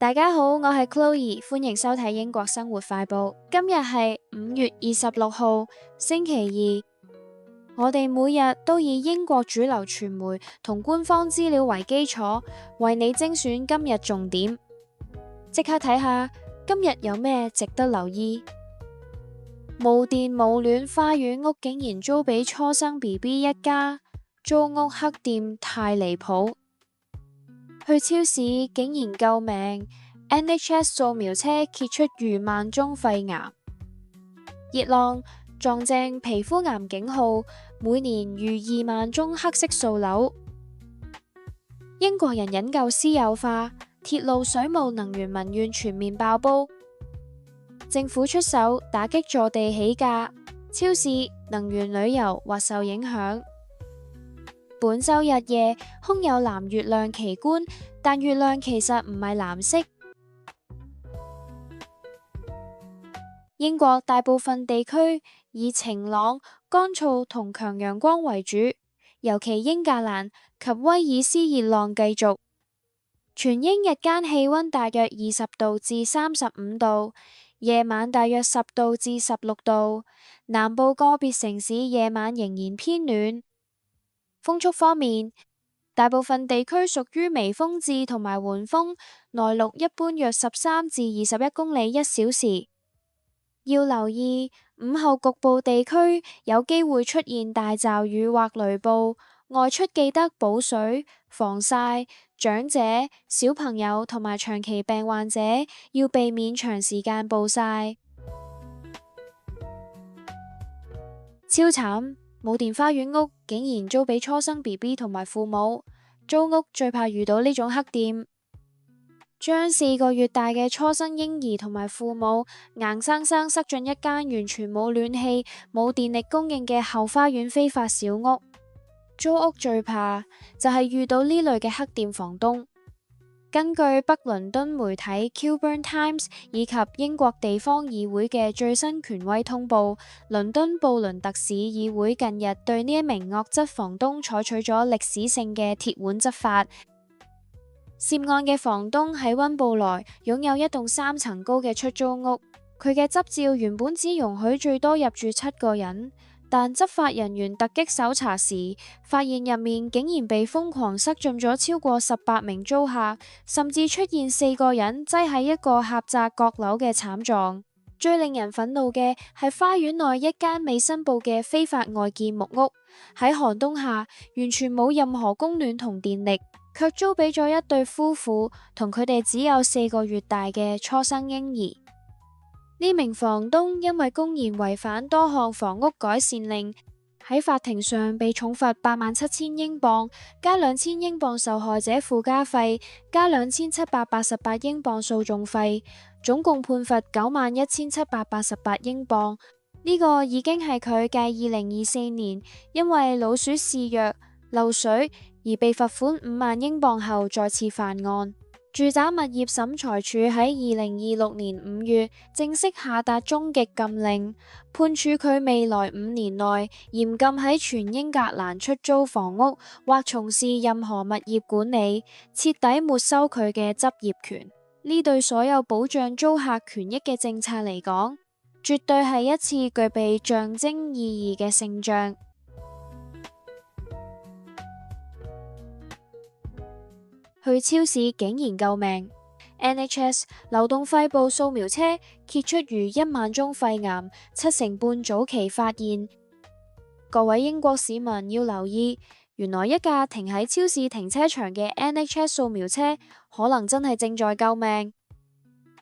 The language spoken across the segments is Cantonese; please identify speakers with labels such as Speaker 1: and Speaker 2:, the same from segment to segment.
Speaker 1: 大家好，我係 Chloe，歡迎收睇英國生活快報。今日係5月26號，星期二。我哋每日都以英國主流傳媒同官方資料為基礎，為你精選今日重點。即刻睇下今日有咩值得留意。無電無暖花園屋竟然租俾初生 BB 一家，租屋黑店太離譜。去超市竟然救命 ，NHS 掃描車揭出逾萬宗肺癌。熱浪撞正皮膚癌警號，每年逾2萬宗黑色素瘤。英國人引咎私有化，鐵路、水務、能源民怨全面爆煲。政府出手打擊坐地起價，超市、能源、旅遊或受影響。本周日夜空有藍月亮奇觀，但月亮其實唔係藍色。英國大部分地區以晴朗、乾燥同強陽光為主，尤其英格蘭及威爾斯熱浪繼續。全英日間氣溫大約20度至35度，夜晚大約10度至16度。南部個別城市夜晚仍然偏暖。風速方面，大部分地區屬於微風至同埋緩風，內陸一般約13至21公里一小時。要留意，午後局部地區有機會出現大驟雨或雷暴，外出記得補水、防曬。長者、小朋友同埋長期病患者要避免長時間暴曬。超慘！冇電花園屋竟然租俾初生 BB 同埋父母，租屋最怕遇到呢種黑店，將4個月大嘅初生嬰兒同埋父母硬生生塞進一間完全冇暖氣、冇電力供應嘅後花園非法小屋。租屋最怕就係遇到呢類嘅黑店房東。根據北倫敦媒體 Kilburn Times 以及英國地方議會嘅最新權威通報，倫敦布倫特市議會近日對呢一名惡質房東採取咗歷史性嘅鐵腕執法。涉案嘅房東喺溫布萊擁有一棟3層高嘅出租屋，佢嘅執照原本只容許最多入住7個人。但執法人員突擊搜查時，發現入面竟然被瘋狂塞進咗超過18名租客，甚至出現4個人擠喺一個狹窄閣樓嘅慘狀。最令人憤怒嘅係花園內一間未申報嘅非法外建木屋，喺寒冬下完全冇任何供暖同電力，卻租俾咗一對夫婦同佢哋只有4個月大嘅初生嬰兒。呢名房東因為公然違反多項房屋改善令，喺法庭上被重罰87000英鎊，加2000英鎊受害者附加費，加2788英鎊訴訟費，總共判罰91788英鎊。呢個已經係佢繼2024年因為老鼠肆虐、漏水而被罰款5萬英鎊後再次犯案。住宅物業審裁處喺2026年5月正式下達終極禁令，判處佢未來5年內嚴禁喺全英格蘭出租房屋或從事任何物業管理，徹底沒收佢嘅執業權。呢對所有保障租客權益嘅政策嚟講，絕對係一次具備象徵意義嘅勝仗。去超市竟然救命 ，NHS 流動肺部掃描車揭出逾1萬宗肺癌，7成半早期發現。各位英國市民要留意，原來一架停喺超市停車場嘅 NHS 掃描車，可能真係正在救命。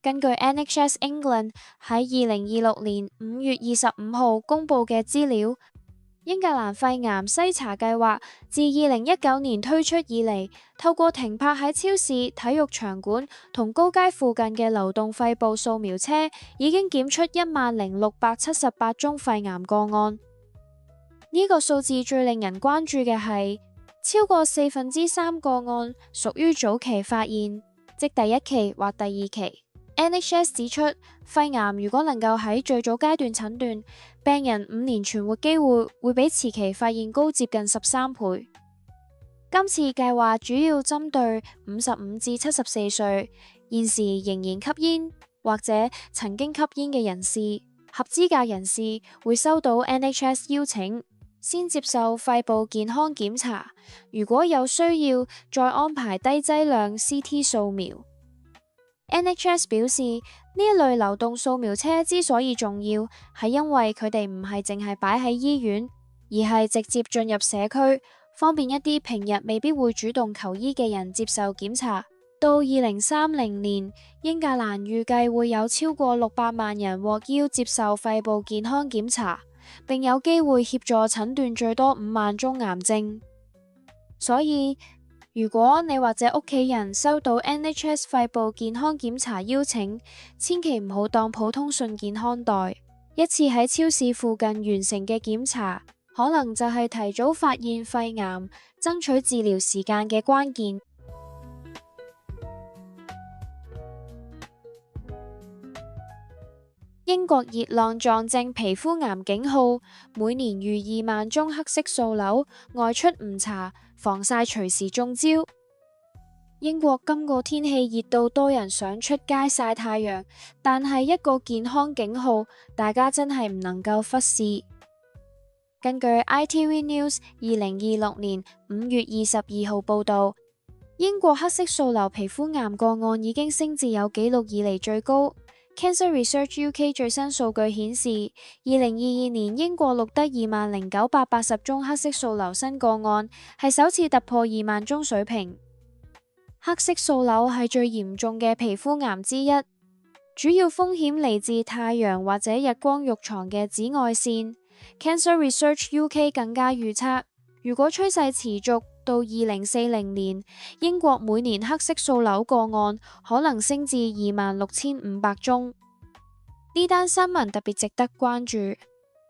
Speaker 1: 根據 NHS England 喺2026年5月25號公佈嘅資料，英格蘭肺癌篩查計劃自2019年推出以嚟，透過停泊喺超市、體育場館同高街附近嘅流動肺部掃描車，已經檢出10678宗肺癌個案。呢個數字最令人關注嘅係，超過3/4個案屬於早期發現，即第1期或第2期。NHS 指出，肺癌如果能夠喺最早階段診斷，病人5年存活機會會比遲期發現高接近13倍。今次計劃主要針對55至74歲，現時仍然吸煙或者曾經吸煙嘅人士。合資格人士會收到 NHS 邀請，先接受肺部健康檢查，如果有需要再安排低劑量 CT 掃描。NHS 表示，呢一類流動掃描車之所以重要，係因為佢哋唔係淨係擺喺醫院，而係直接進入社區，方便一啲平日未必會主動求醫嘅人接受檢查。到2030年，英格蘭預計會有超過600萬人獲邀接受肺部健康檢查，並有機會協助診斷最多5萬宗癌症。所以，如果你或者屋企人收到 NHS 肺部健康檢查邀請，千祈唔好當普通信件看待。一次喺超市附近完成嘅檢查，可能就係提早發現肺癌、爭取治療時間嘅關鍵。英國熱浪撞正皮膚癌警號，每年逾2萬宗黑色素瘤，外出唔搽防曬隨時中招。英國今個天氣熱到多人想出街曬太陽，但係一個健康警號，大家真係唔能夠忽視。根據 ITV News 2026年5月22號報道，英國黑色素瘤皮膚癌個案已經升至有紀錄以嚟最高。Cancer Research UK 最新數據顯示，2022年英國錄得20,980宗黑色素瘤新個案，係首次突破2萬宗水平。黑色素瘤係最嚴重嘅皮膚癌之一，主要風險嚟自太陽或者日光浴床嘅紫外線。Cancer Research UK 更加預測，如果趨勢持續，到2040年，英國每年黑色素瘤個案可能升至26,500宗。呢單新聞特別值得關注，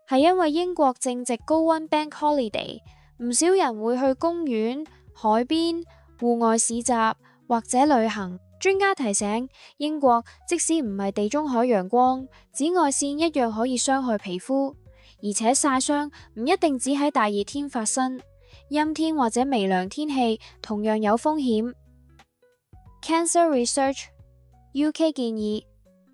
Speaker 1: 係因為英國正值高溫 Bank Holiday， 唔少人會去公園、海邊、戶外市集或者旅行。專家提醒，英國即使唔係地中海陽光，紫外線一樣可以傷害皮膚，而且曬傷唔一定只喺大熱天發生。陰天或者微涼天氣同樣有風險。Cancer Research UK 建議，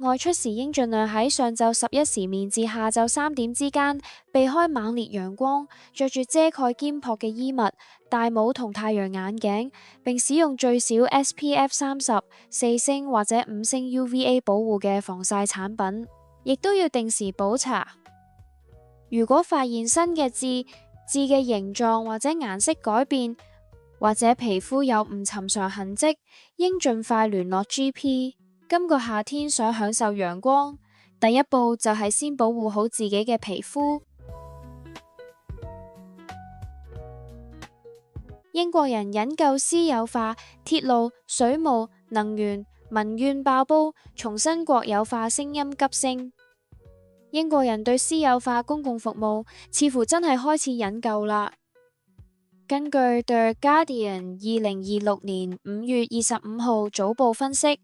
Speaker 1: 外出時應盡量喺上晝11時面至下晝3點之間，避開猛烈陽光，着住遮蓋肩膊嘅衣物，戴帽同太陽眼鏡，並使用最少 SPF 30、4星或者5星 UVA 保護嘅防曬產品，亦都要定時補搽。如果發現新嘅痣嘅形狀或者顏色改變，或者皮膚有唔尋常痕跡，應盡快聯絡 GP。今個夏天想享受陽光，第一步就係先保護好自己嘅皮膚。英國人引咎私有化、鐵路、水務、能源、民怨爆煲，重申國有化聲音急升。英國人對私有化公共服務似乎真係開始引咎啦。根據 The Guardian 2026年5月25號早報分析，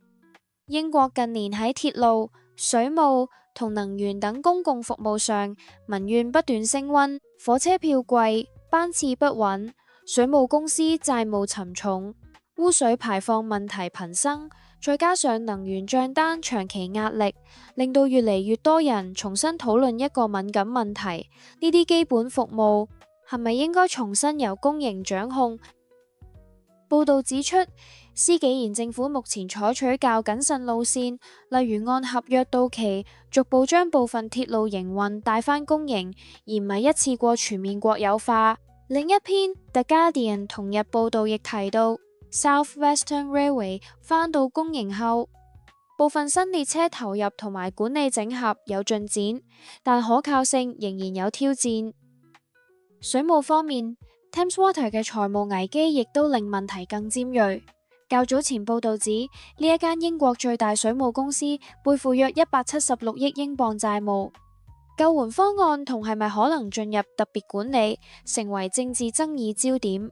Speaker 1: 英國近年喺鐵路、水務同能源等公共服務上民怨不斷升溫，火車票貴、班次不穩，水務公司債務沉重，污水排放問題頻生。再加上能源賬單長期壓力，令到越嚟越多人重新討論一個敏感問題：呢啲基本服務係咪應該重新由公營掌控？報道指出，施紀賢政府目前採取較謹慎路線，例如按合約到期，逐步將部分鐵路營運帶返公營，而唔係一次過全面國有化。另一篇 The Guardian 同日報道亦提到，South Western Railway 返到公營後，部分新列車投入同埋管理整合有進展，但可靠性仍然有挑戰。水務方面， Thames Water 嘅財務危機亦都令問題更尖銳。較早前報道指，呢一間英國最大水務公司背負約176億英鎊債務，救援方案同係咪可能進入特別管理，成為政治爭議焦點。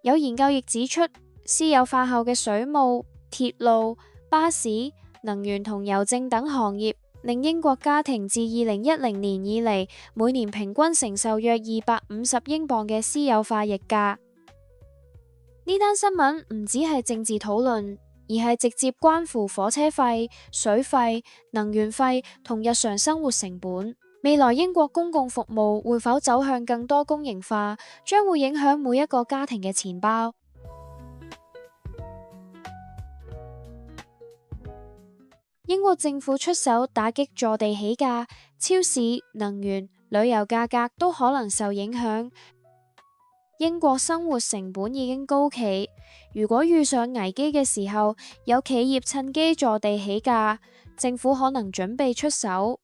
Speaker 1: 有研究亦指出，私有化後嘅水務、鐵路、巴士、能源同郵政等行業，令英國家庭自2010年以嚟，每年平均承受約250英鎊嘅私有化溢價。呢單新聞唔只係政治討論，而係直接關乎火車費、水費、能源費同日常生活成本。未來英國公共服務會否走向更多公營化，將會影響每一個家庭嘅錢包。英國政府出手打擊坐地起價，超市、能源、旅遊價格都可能受影響。英國生活成本已經高企，如果遇上危機嘅時候，有企業趁機坐地起價，政府可能準備出手。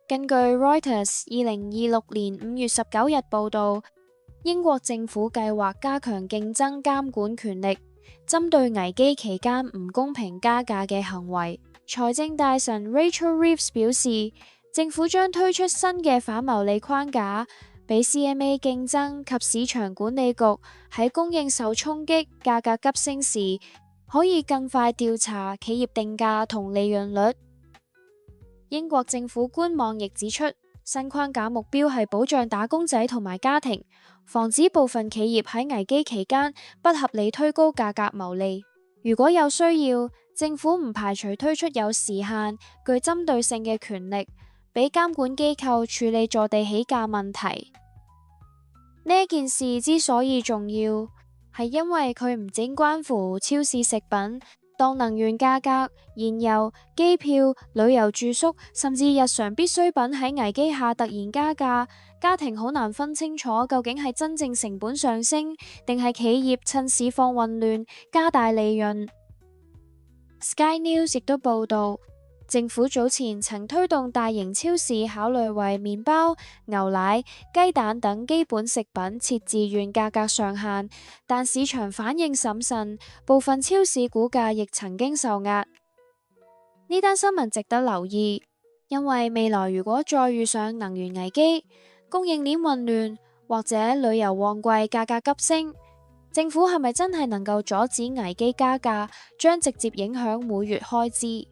Speaker 1: 根據 Reuters 2026年5月19日報道，英國政府計劃加強競爭監管權力，針對危機期間唔公平加價嘅行為。財政大臣 Rachel Reeves 表示，政府將推出新嘅反牟利框架，俾 CMA 競爭及市場管理局喺供應受衝擊、價格急升時，可以更快調查企業定價同利潤率。英國政府官網亦指出，新框架目標係保障打工仔同埋家庭，防止部分企業喺危機期間不合理推高價格牟利。如果有需要，政府唔排除推出有時限、具針對性嘅權力，俾監管機構處理坐地起價問題。呢件事之所以重要，係因為佢唔僅關乎超市食品，當能源價格、燃油、機票、旅遊住宿，甚至日常必需品喺危機下突然加價，家庭好難分清楚究竟係真正成本上升，定係企業趁市況混亂加大利潤。Sky News 亦都報道，政府早前曾推動大型超市考慮為麵包、牛奶、雞蛋等基本食品設自願價格上限，但市場反應審慎，部分超市股價亦曾經受壓。呢單新聞值得留意，因為未來如果再遇上能源危機、供應鏈混亂或者旅遊旺季價格急升，政府係咪真係能夠阻止危機加價，將直接影響每月開支。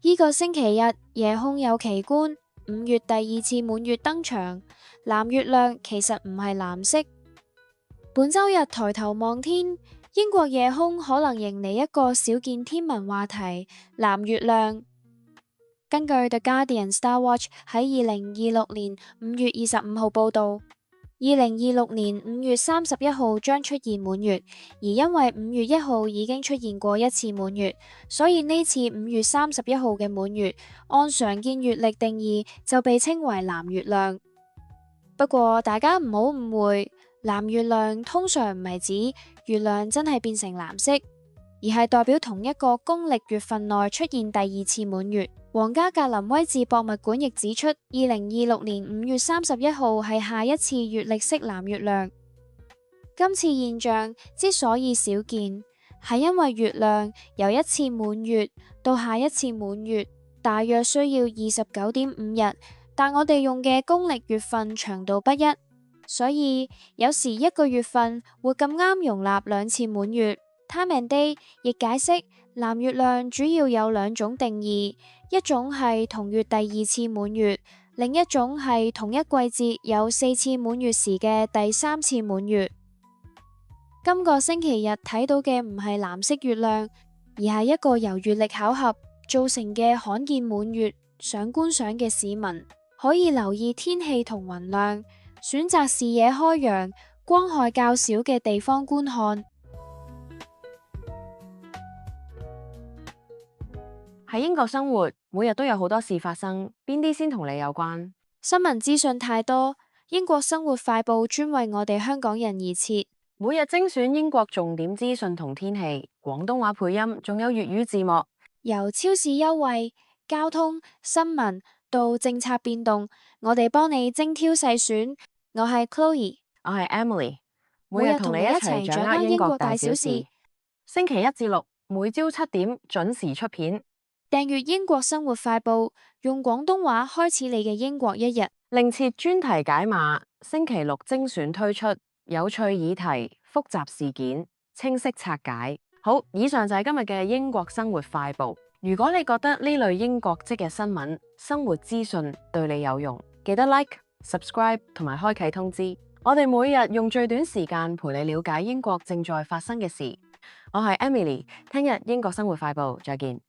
Speaker 1: 呢個星期日，夜空有奇觀，5月第2次滿月登場，藍月亮其實唔係藍色。本周日抬頭望天，英國夜空可能迎嚟一個少見天文話題——藍月亮。根據 The Guardian Star Watch 喺2026年5月25號報道，2026年5月31號將出現滿月，而因為5月1號已經出現過一次滿月，所以呢次5月31號嘅滿月，按常見月曆定義就被稱為藍月亮。不過大家唔好誤會，藍月亮通常唔係指月亮真係變成藍色，而係代表同一個公曆月份內出現第2次滿月。皇家格林威治博物館亦指出，2026年5月31號係下一次月曆式藍月亮。今次現象之所以少見，係因為月亮由一次滿月到下一次滿月大約需要29.5日，但我哋用嘅公曆月份長度不一，所以有時一個月份會咁啱容納2次滿月。Time and Day 亦解釋藍月亮主要有2種定義，一種係同月第2次滿月，另一種係同一季節有4次滿月時嘅第3次滿月。今個星期日睇到嘅唔係藍色月亮，而係一個由月曆巧合造成嘅罕見滿月。想觀賞嘅市民可以留意天氣同雲量，選擇視野開揚、光害較少嘅地方觀看。
Speaker 2: 喺英國生活，每日都有好多事發生，邊啲先同你有關？
Speaker 1: 新聞資訊太多，英國生活快報專為我哋香港人而設，
Speaker 2: 每日精選英國重點資訊同天氣，廣東話配音，仲有粵語字幕。
Speaker 1: 由超市優惠、交通、新聞到政策變動，我哋幫你精挑細選。我係 Chloe，
Speaker 2: 我係 Emily，
Speaker 1: 每日同你一齊掌握英國大小事。
Speaker 2: 星期1至6，每朝7點準時出片。
Speaker 1: 訂閱英國生活快報，用廣東話開始你嘅英國一日。
Speaker 2: 另設專題解碼，星期6精選推出，有趣議題、複雜事件，清晰拆解。好，以上就係今日嘅英國生活快報。如果你覺得呢類英國即日新聞、生活資訊對你有用，記得 like、subscribe 同埋開啟通知。我哋每日用最短時間陪你了解英國正在發生嘅事。我係 Emily，聽日英國生活快報再見。